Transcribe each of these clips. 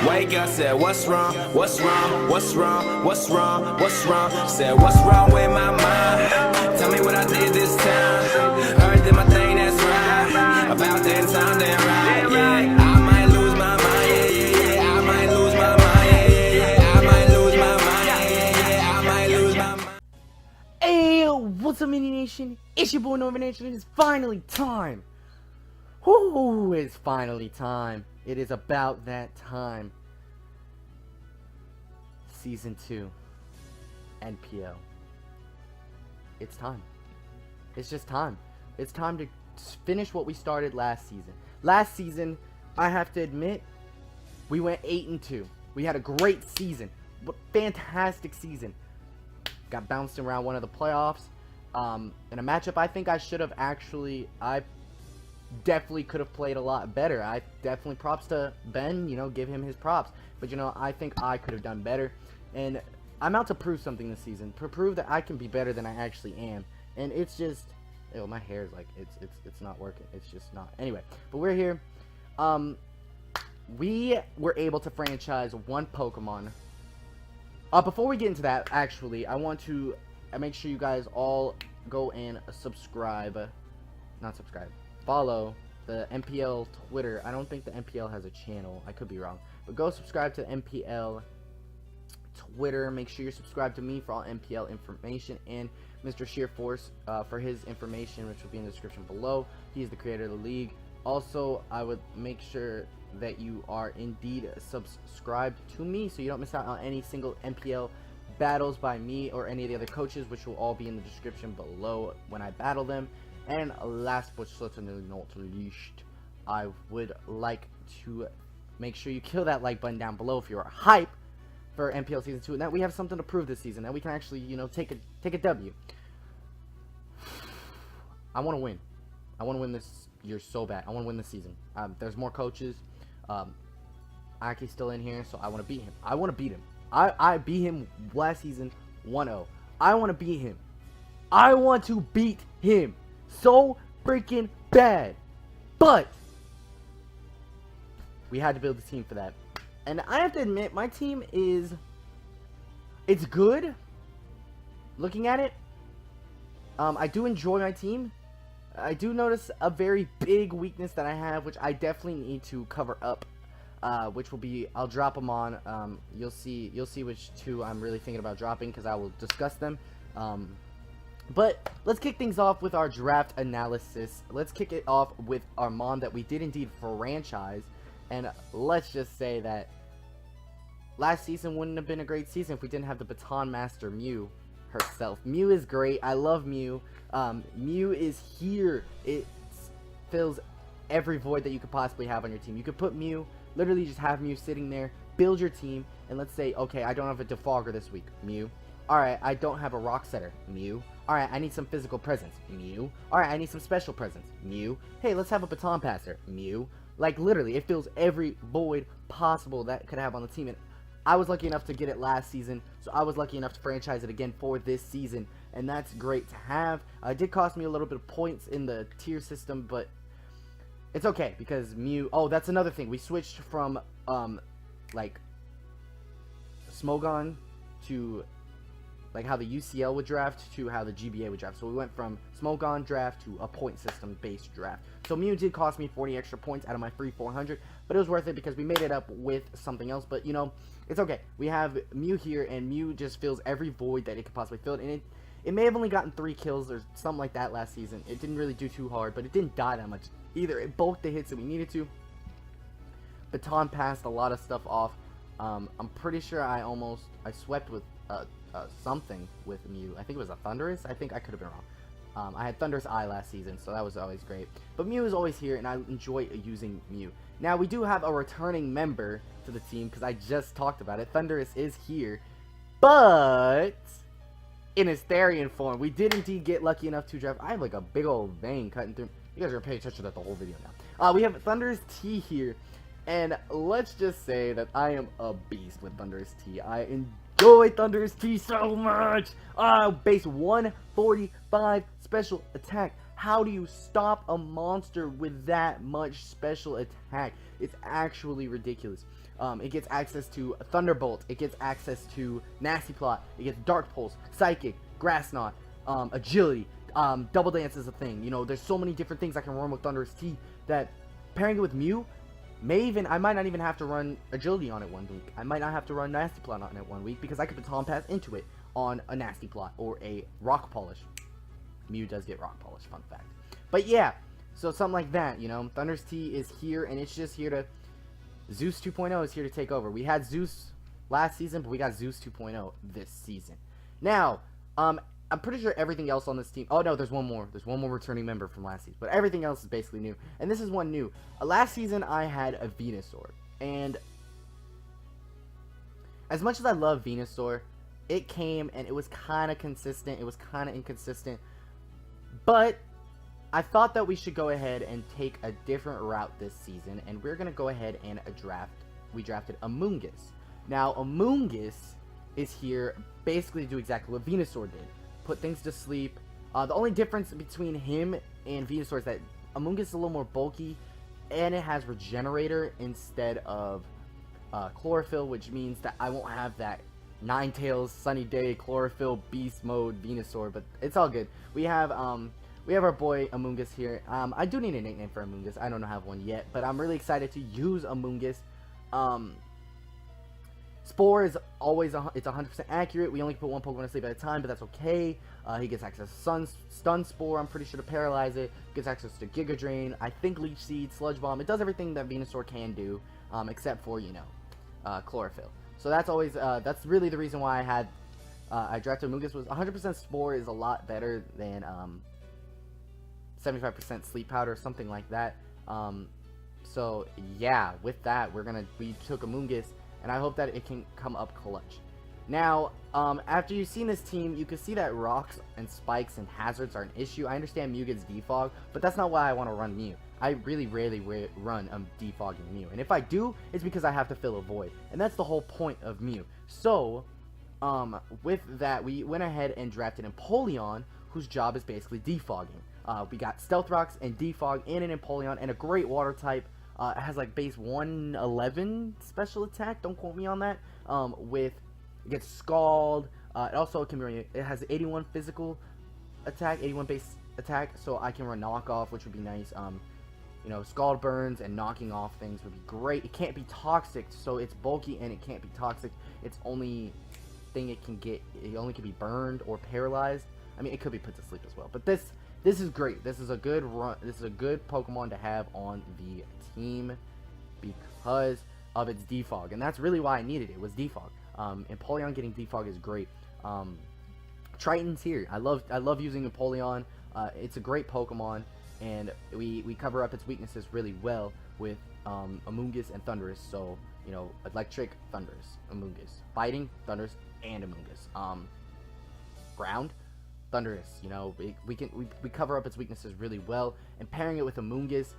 Wake up, said, what's wrong, what's wrong, what's wrong, what's wrong, what's wrong? Said, what's wrong with my mind? Tell me what I did this time. Heard that my thing that's right. About that time, that right, yeah. I might lose my mind, yeah, yeah, yeah. I might lose my mind, yeah, yeah, yeah. I might lose my mind, yeah, yeah, yeah. I might lose my mind. Hey, what's up, Mini Nation? It's your boy Noivern Nation. It is finally time. Whoo, it's finally time. It is about that time. Season 2, NPL. It's time. It's just time. It's time to finish what we started last season. Last season, I have to admit, we went 8-2. We had a great season. Fantastic season. Got bounced around one of the playoffs. In a matchup I think I should have actually, I definitely could have played a lot better. I definitely props to Ben, give him his props. But I think I could have done better. And I'm out to prove something this season. To prove that I can be better than I actually am. And it's just, my hair is like, it's not working. It's just not. Anyway, but we're here. We were able to franchise one Pokemon. Before we get into that, actually, I want to make sure you guys all go and subscribe. Not subscribe. Follow the NPL Twitter. I don't think the NPL has a channel. I could be wrong. But go subscribe to the NPL Twitter. Make sure you're subscribed to me for all NPL information, and Mr. Sheer Force for his information, which will be in the description below. He's the creator of the league. Also, I would make sure that you are indeed subscribed to me so you don't miss out on any single NPL battles by me or any of the other coaches, which will all be in the description below when I battle them. And last but certainly not least, I would like to make sure you kill that like button down below if you are hype for NPL Season 2, and that we have something to prove this season, that we can actually, take a W. I want to win. I want to win this year so bad. I want to win this season. There's more coaches. Aki's still in here, so I want to beat him. I want to beat him. I beat him last season 1-0. I want to beat him. I want to beat him so freaking bad. But we had to build a team for that. And I have to admit, my team it's good. Looking at it, I do enjoy my team. I do notice a very big weakness that I have, which I definitely need to cover up. Which will be, I'll drop them on. You'll see which two I'm really thinking about dropping, because I will discuss them. But let's kick things off with our draft analysis. Let's kick it off with our Mon that we did indeed franchise. And let's just say that last season wouldn't have been a great season if we didn't have the Baton Master Mew herself. Mew is great. I love Mew. Mew is here. It fills every void that you could possibly have on your team. You could put Mew, literally just have Mew sitting there, build your team, and let's say, okay, I don't have a Defogger this week. Mew. Alright, I don't have a Rock Setter. Mew. Alright, I need some physical presence. Mew. Alright, I need some special presence. Mew. Hey, let's have a Baton Passer. Mew. Like, literally, it fills every void possible that it could have on the team. And I was lucky enough to get it last season, so I was lucky enough to franchise it again for this season. And that's great to have. It did cost me a little bit of points in the tier system, but it's okay, because Mew... Oh, that's another thing. We switched from, like, Smogon to, like, how the UCL would draft to how the GBA would draft. So we went from Smogon draft to a point system based draft. So Mew did cost me 40 extra points out of my free 400, but it was worth it because we made it up with something else. But, it's okay. We have Mew here, and Mew just fills every void that it could possibly fill. And it may have only gotten 3 kills or something like that last season. It didn't really do too hard, but it didn't die that much either. It bulked the hits that we needed to. Baton passed a lot of stuff off. I'm pretty sure I swept with something with Mew. I think it was a Thunderous. I think I could have been wrong. I had Thunderous Eye last season, so that was always great. But Mew is always here, and I enjoy using Mew. Now, we do have a returning member to the team, because I just talked about it. Thunderous is here, but in his Therian form. We did indeed get lucky enough to draft. I have like a big old vein cutting through. You guys are paying attention to the whole video now. We have Thunderous T here, and let's just say that I am a beast with Thunderous T. I enjoy Thunderous T so much. Base 145 special attack, How do you stop a monster with that much special attack? It's actually ridiculous. It gets access to Thunderbolt. It gets access to Nasty Plot. It gets Dark Pulse, Psychic, Grass Knot, Agility. Double Dance is a thing. You know, there's so many different things I can run with Thunderous T that pairing it with Mew, I might not even have to run Agility on it 1 week. I might not have to run Nasty Plot on it 1 week because I could Baton Pass into it on a Nasty Plot or a Rock Polish. Mew does get Rock Polish, fun fact. But yeah, so something like that, you know. Thunderous T is here, and it's just here to... Zeus 2.0 is here to take over. We had Zeus last season, but we got Zeus 2.0 this season. Now, I'm pretty sure everything else on this team... Oh, no, there's one more. There's one more returning member from last season. But everything else is basically new. And this is one new. Last season, I had a Venusaur. And as much as I love Venusaur, it came and it was kind of consistent. It was kind of inconsistent. But I thought that we should go ahead and take a different route this season, and we're going to go ahead and we drafted a Moonguss. Now, a Moonguss is here basically to do exactly what Venusaur did. Put things to sleep. The only difference between him and Venusaur is that a Moonguss is a little more bulky, and it has Regenerator instead of Chlorophyll, which means that I won't have that Ninetales, Sunny Day, Chlorophyll, Beast Mode, Venusaur, but it's all good. We have our boy Moonguss here. I do need a nickname for Moonguss. I don't have one yet, but I'm really excited to use Moonguss. Spore is always it's 100% accurate. We only put one Pokemon to sleep at a time, but that's okay. He gets access to Stun Spore, I'm pretty sure, to paralyze it. Gets access to Giga Drain. I think Leech Seed, Sludge Bomb. It does everything that Venusaur can do, except for, you know, Chlorophyll. So that's always that's really the reason why I drafted Moonguss. Was 100% Spore is a lot better than 75% Sleep Powder, something like that. So yeah, with that, we took a Moonguss, and I hope that it can come up clutch. Now, after you've seen this team, you can see that rocks and spikes and hazards are an issue. I understand Mew gets defog, but that's not why I want to run Mew. I really rarely run defogging Mew, and if I do, it's because I have to fill a void, and that's the whole point of Mew. So, with that, we went ahead and drafted Empoleon, whose job is basically defogging. We got Stealth Rocks and Defog in an Empoleon, and a great water type. It has like base 111 special attack, don't quote me on that. It gets Scald. It also it has 81 physical attack, 81 base attack, so I can run Knockoff, which would be nice. You know, Scald Burns and knocking off things would be great. It can't be toxic, so it's bulky and it can't be toxic. Its only thing it only can be burned or paralyzed. I mean, it could be put to sleep as well. But this is great. This is a good run. This is a good Pokemon to have on the team because of its defog, and that's really why I needed it. Was defog. Empoleon getting defog is great. Triton's here. I love using Empoleon. It's a great Pokemon, and we cover up its weaknesses really well with Moonguss and Thunderous. So, you know, Electric, Thunderous, Moonguss, Fighting, Thunderous, and Moonguss. Ground, Thunderous. You know, we cover up its weaknesses really well, and pairing it with a Moonguss,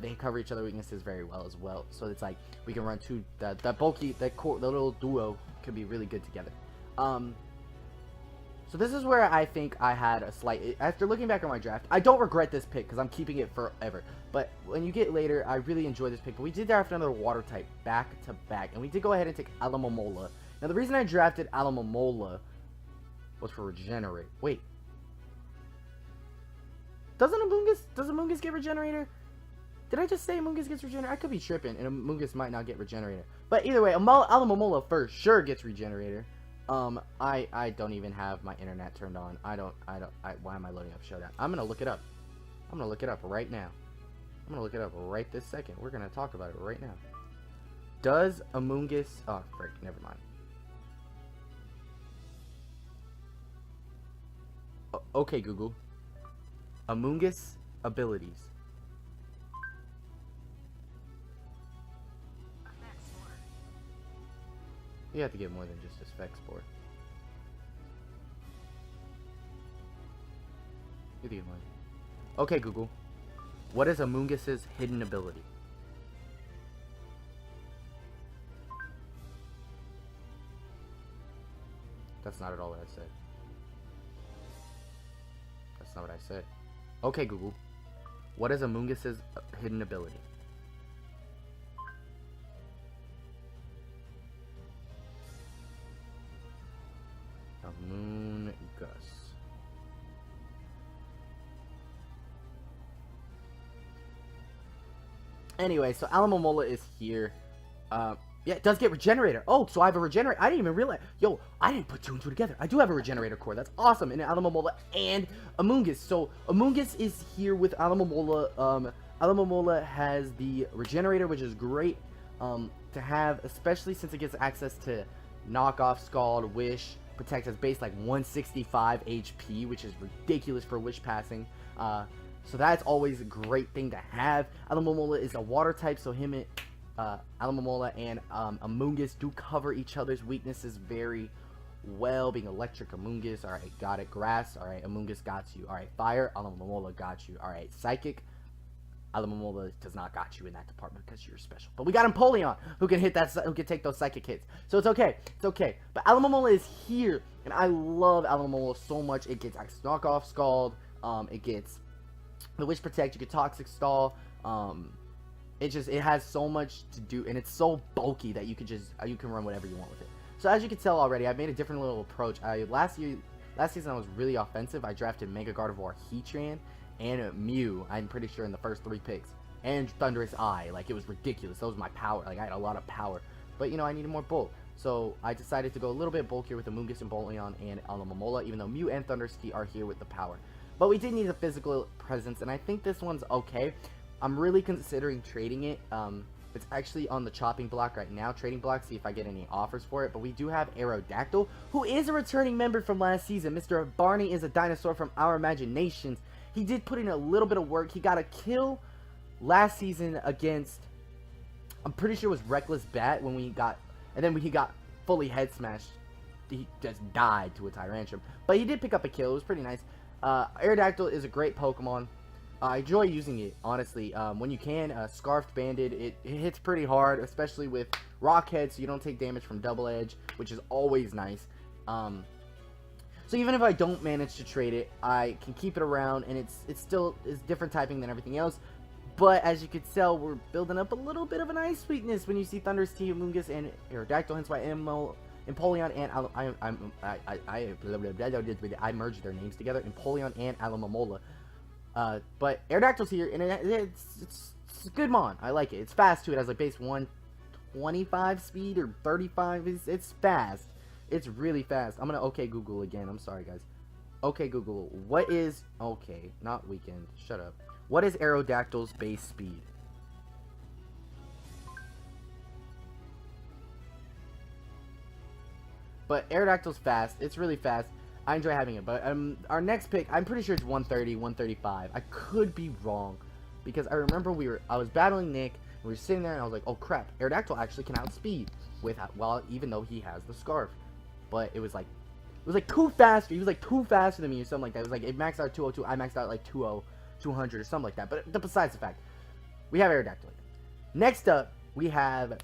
they cover each other's weaknesses very well as well. So it's like we can run that bulky, the little duo could be really good together. So this is where I think I had a slight... After looking back on my draft, I don't regret this pick because I'm keeping it forever. But when you get later, I really enjoy this pick. But we did draft another water type back to back, and we did go ahead and take Alamo Mola. Now the reason I drafted Alamo Mola was for Regenerate. Wait. Does a Moonguss get Regenerator? Did I just say Moonguss gets Regenerator? I could be tripping, and a Moonguss might not get Regenerator. But either way, Alamo Mola for sure gets Regenerator. I don't even have my internet turned on. Why am I loading up Showdown? I'm gonna look it up. I'm gonna look it up right now. I'm gonna look it up right this second. We're gonna talk about it right now. Does a Moonguss... Oh, frick, never mind. Okay, Google. A Moonguss abilities. You have to get more than just a Spec Spore. You have to get more. Okay, Google. What is a Moonguss's hidden ability? That's not at all what I said. That's not what I said. Okay, Google. What is a Moonguss's hidden ability? A Moonguss. Anyway, so Alamo Mola is here. Yeah, it does get Regenerator. Oh, so I have a Regenerator. I didn't even realize. Yo, I didn't put 2 and 2 together. I do have a Regenerator core. That's awesome. And Alamo Mola and a Moonguss. So a Moonguss is here with Alamo Mola. Alamo Mola has the Regenerator, which is great to have, especially since it gets access to Knock Off, Scald, Wish, Protect as base like 165 HP, which is ridiculous for Wish passing. So that's always a great thing to have. Alamo Mola is a water type, so him and Alamo Mola and Moonguss do cover each other's weaknesses very well, being electric. Moonguss, alright, got it. Grass, alright, Moonguss got you. Alright, fire, Alamo Mola got you. Alright, psychic, Alamo Mola does not got you in that department because you're special. But we got Empoleon, who can hit that, who can take those psychic hits. So it's okay. It's okay. But Alamo Mola is here, and I love Alamo Mola so much. It gets Knock Off, Scald, it gets the Wish Protect, you can Toxic Stall. It has so much to do, and it's so bulky that you can run whatever you want with it. So as you can tell already, I've made a different little approach. Last season I was really offensive. I drafted Mega Gardevoir, Heatran, and Mew. I'm pretty sure in the first 3 picks, and Thunderous Eye. Like, it was ridiculous. That was my power. Like, I had a lot of power, but you know, I needed more bulk. So I decided to go a little bit bulkier with the Moonguss and Empoleon and Alamo Mola, even though Mew and Thunderous are here with the power. But we did need a physical presence, and I think this one's okay. I'm really considering trading it. It's actually on the chopping block right now, trading block, see if I get any offers for it. But we do have Aerodactyl, who is a returning member from last season. Mr. Barney is a dinosaur from our imaginations. He did put in a little bit of work. He got a kill last season against, I'm pretty sure it was Reckless Bat when we got, and then when he got fully head smashed, he just died to a Tyrantrum. But he did pick up a kill. It was pretty nice. Aerodactyl is a great Pokemon. I enjoy using it, honestly. When you can, Scarfed Banded, it hits pretty hard, especially with Rock Head, so you don't take damage from Double Edge, which is always nice. So even if I don't manage to trade it, I can keep it around, and it's still different typing than everything else. But as you can tell, we're building up a little bit of an ice weakness when you see Thunderous T, Moonguss, and Aerodactyl, hence why Empoleon and I merged their names together, Empoleon and Alamo Mola. But Aerodactyl's here, and it's a good mon. I like it. It's fast too. It has like base 125 speed or 35. It's fast. It's really fast. I'm gonna okay Google again. I'm sorry, guys. Okay Google, what is not weekend? Shut up. What is Aerodactyl's base speed? But Aerodactyl's fast. It's really fast. I enjoy having it. But our next pick, I'm pretty sure it's 130, 135. I could be wrong, because I remember I was battling Nick. And we were sitting there, and I was like, oh crap, Aerodactyl actually can outspeed even though he has the Scarf. But it was like too fast. He was like too faster than me or something like that. It was like it maxed out 202. I maxed out like 200 or something like that. But besides the fact, we have Aerodactyl. Next up, we have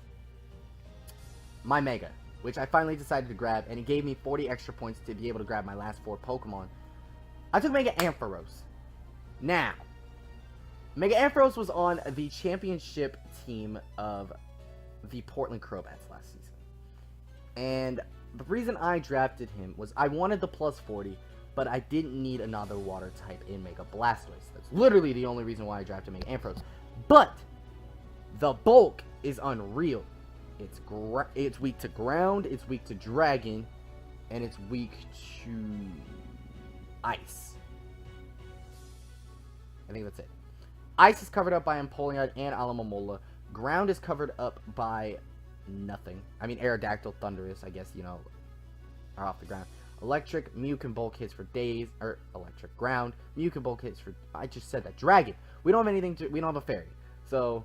my Mega, which I finally decided to grab, and it gave me 40 extra points to be able to grab my last 4 Pokemon. I took Mega Ampharos. Now, Mega Ampharos was on the championship team of the Portland Crobats last season. And the reason I drafted him was I wanted the plus 40, but I didn't need another water type in Mega Blastoise. That's literally the only reason why I drafted Mega Ampharos. But the bulk is unreal. It's weak to ground, it's weak to dragon, and it's weak to ice. I think that's it. Ice is covered up by Empoleon and Alamo Mola. Ground is covered up by nothing. I mean, Aerodactyl, Thunderous, I guess, you know, are off the ground. Electric, Mew can bulk hits for days, or electric. Ground, Mew can bulk hits for, I just said that. Dragon. We don't have anything we don't have a fairy. So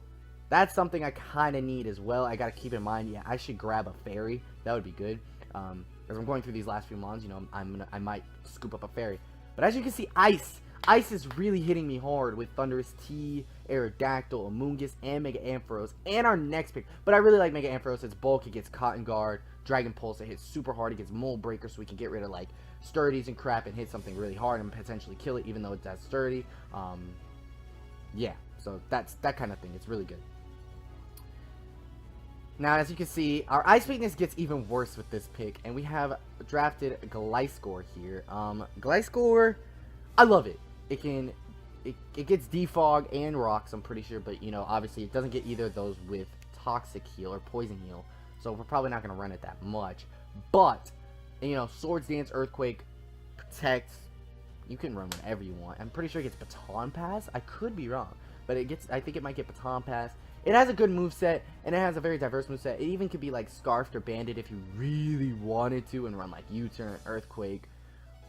that's something I kind of need as well. I got to keep in mind, yeah, I should grab a fairy. That would be good. As I'm going through these last few mons, you know, I might scoop up a fairy. But as you can see, ice Ice is really hitting me hard with Thundurus T, Aerodactyl, Moonguss, and Mega Ampharos, and our next pick. But I really like Mega Ampharos. It's bulk, it gets Cotton Guard, Dragon Pulse, it hits super hard, it gets Mold Breaker, so we can get rid of like Sturdies and crap and hit something really hard and potentially kill it, even though it's that sturdy. Yeah, so that's that kind of thing. It's really good. Now, as you can see, our Ice Weakness gets even worse with this pick, and we have drafted Gliscor here. Gliscor, I love it. It gets Defog and Rocks, I'm pretty sure, but, you know, obviously it doesn't get either of those with Toxic Heal or Poison Heal, so we're probably not going to run it that much. But, you know, Swords Dance, Earthquake, Protect, you can run whatever you want. I'm pretty sure it gets Baton Pass. I could be wrong, but it gets, I think it might get Baton Pass. It has a good moveset, and it has a very diverse moveset. It even could be like Scarfed or Banded if you really wanted to, and run like U-Turn, Earthquake,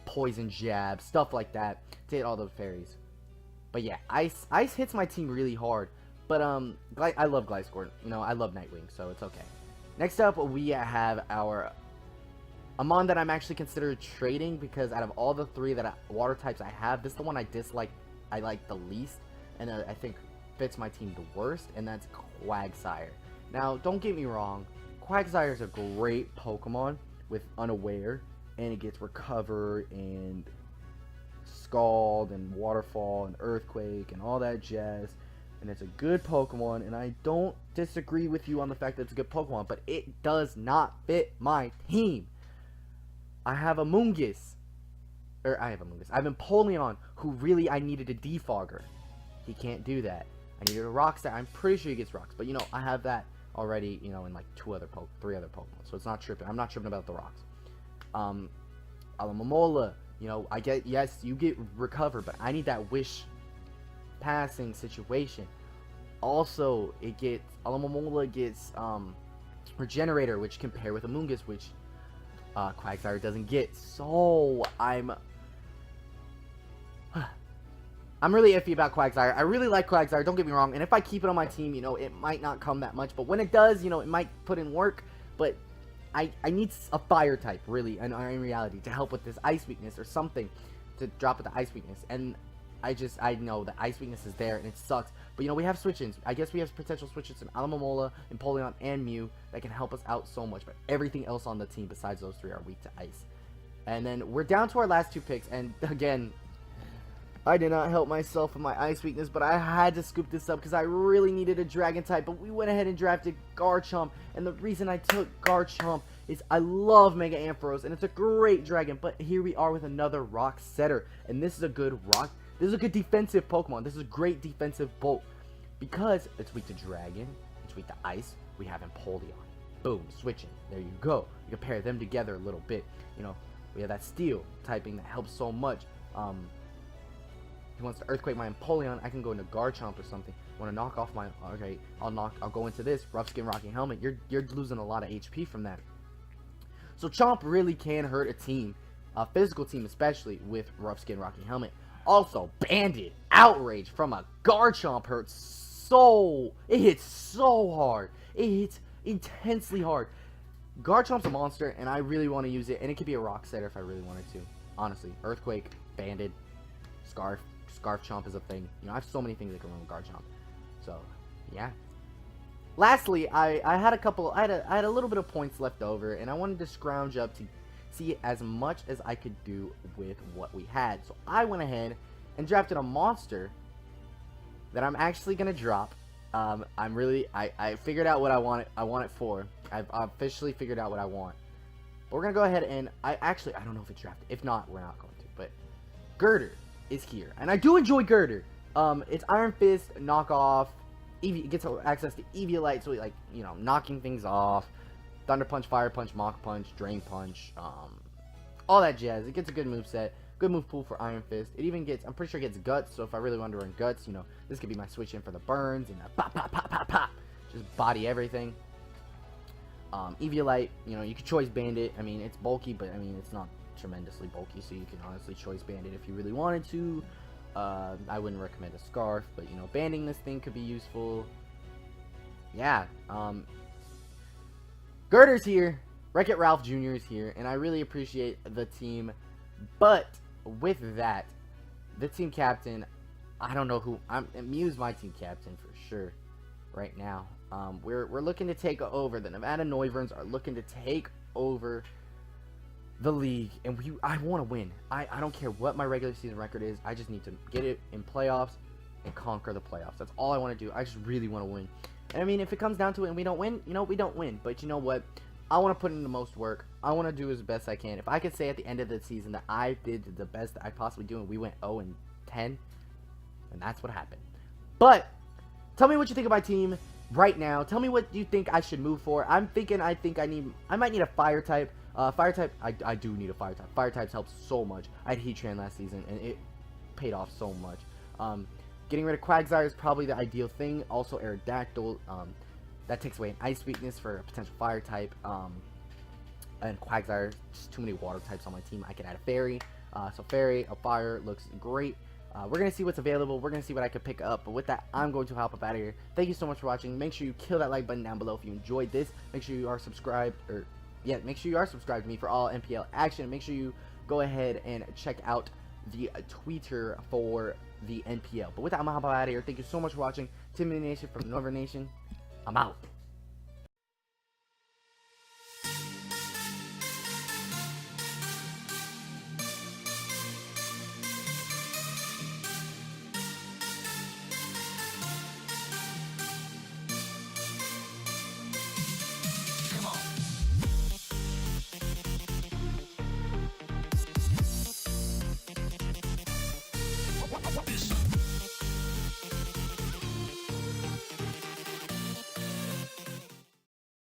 Poison Jab, stuff like that to hit all those fairies. But yeah, Ice hits my team really hard. But I love Gliscor. You know, I love Nightwing, so it's okay. Next up, we have our Amon that I'm actually considered trading, because out of all the three water types I have, this is the one I dislike. I like the least, and I think fits my team the worst, and that's Quagsire. Now, don't get me wrong, Quagsire is a great Pokemon with Unaware, and it gets Recover and Scald and Waterfall and Earthquake and all that jazz, and it's a good Pokemon, and I don't disagree with you on the fact that it's a good Pokemon, but it does not fit my team. I have a Moonguss, I have a Empoleon, who really I needed a Defogger. He can't do that. I needed a Rock Star. I'm pretty sure he gets Rocks, but you know, I have that already, you know, in like three other Pokemon, so it's not tripping. I'm not tripping about the Rocks. Alamo Mola, you know, I get, yes, you get Recover, but I need that Wish passing situation. Also, it gets, Alamo Mola gets Regenerator, which can pair with a Moonguss, which Quagsire doesn't get. So I'm really iffy about Quagsire. I really like Quagsire, don't get me wrong, and if I keep it on my team, you know, it might not come that much, but when it does, you know, it might put in work, but I need a fire type, really, in reality, to help with this Ice Weakness, or something to drop with the Ice Weakness, and I know that Ice Weakness is there, and it sucks, but, you know, we have switch-ins. I guess we have potential switch-ins in Alamo Mola, Empoleon, and Mew that can help us out so much, but everything else on the team besides those three are weak to Ice. And then we're down to our last two picks, and again, I did not help myself with my Ice Weakness, but I had to scoop this up because I really needed a Dragon type, but we went ahead and drafted Garchomp, and the reason I took Garchomp is I love Mega Ampharos, and it's a great Dragon, but here we are with another Rock Setter, and this is a good Rock, this is a good defensive Pokemon, this is a great defensive bulk, because it's weak to Dragon, it's weak to Ice, we have Empoleon, boom, switching, there you go, you can pair them together a little bit, you know, we have that Steel typing that helps so much. He wants to Earthquake my Empoleon, I can go into Garchomp or something. Want to knock off my, okay, I'll go into this Rough Skin Rocking Helmet. You're losing a lot of HP from that. So Chomp really can hurt a team, a physical team especially, with Rough Skin Rocking Helmet. Also, Banded Outrage from a Garchomp hurts so, it hits so hard. It hits intensely hard. Garchomp's a monster, and I really want to use it, and it could be a Rock Setter if I really wanted to. Honestly, Earthquake, Banded, Scarf Chomp is a thing. You know, I have so many things that can run with Garchomp. So, yeah. Lastly, I had a little bit of points left over, and I wanted to scrounge up to see as much as I could do with what we had. So I went ahead and drafted a monster that I'm actually gonna drop. I figured out what I want it for. I've officially figured out what I want. But we're gonna go ahead and I don't know if it's drafted. If not, we're not going to. But Girder is here, and I do enjoy Girder. It's Iron Fist knockoff. It gets access to Eviolite, so like, you know, knocking things off. Thunder Punch, Fire Punch, Mach Punch, Drain Punch, all that jazz. It gets a good move set, good move pool for Iron Fist. It even gets, I'm pretty sure it gets Guts. So if I really wanted to run Guts, you know, this could be my switch in for the burns and the pop, pop, pop, pop, pop. Just body everything. Eviolite, you know, you could choice Bandit. I mean, it's bulky, but I mean, it's not tremendously bulky, so you can honestly choice Bandit if you really wanted to. I wouldn't recommend a Scarf, but you know, banding this thing could be useful. Yeah, Girder's here, Wreck-It Ralph Jr. is here, and I really appreciate the team. But with that, the team captain, I don't know who. Mew's my team captain for sure right now. We're looking to take over. The Nevada Noiverns are looking to take over the league, and I want to win. I don't care what my regular season record is. I just need to get it in playoffs and conquer the playoffs. That's all I want to do. I just really want to win. And I mean, if it comes down to it and we don't win, you know, we don't win. But you know what? I want to put in the most work. I want to do as best I can. If I could say at the end of the season that I did the best that I possibly do and we went 0-10, and that's what happened. But tell me what you think of my team right now. Tell me what you think I should move for. I might need a fire type. Fire type, I do need a fire type. Fire types helps so much. I had Heatran last season, and it paid off so much. Getting rid of Quagsire is probably the ideal thing. Also, Aerodactyl, that takes away an ice weakness for a potential fire type. And Quagsire, just too many water types on my team. I can add a fairy. So fairy, a fire looks great. We're going to see what's available. We're going to see what I can pick up. But with that, I'm going to hop up out of here. Thank you so much for watching. Make sure you kill that like button down below if you enjoyed this. Make sure you are subscribed, make sure you are subscribed to me for all NPL action. Make sure you go ahead and check out the Twitter for the NPL. But with that, I'm going to hop out of here. Thank you so much for watching. Mini Nation from Noivern Nation. I'm out.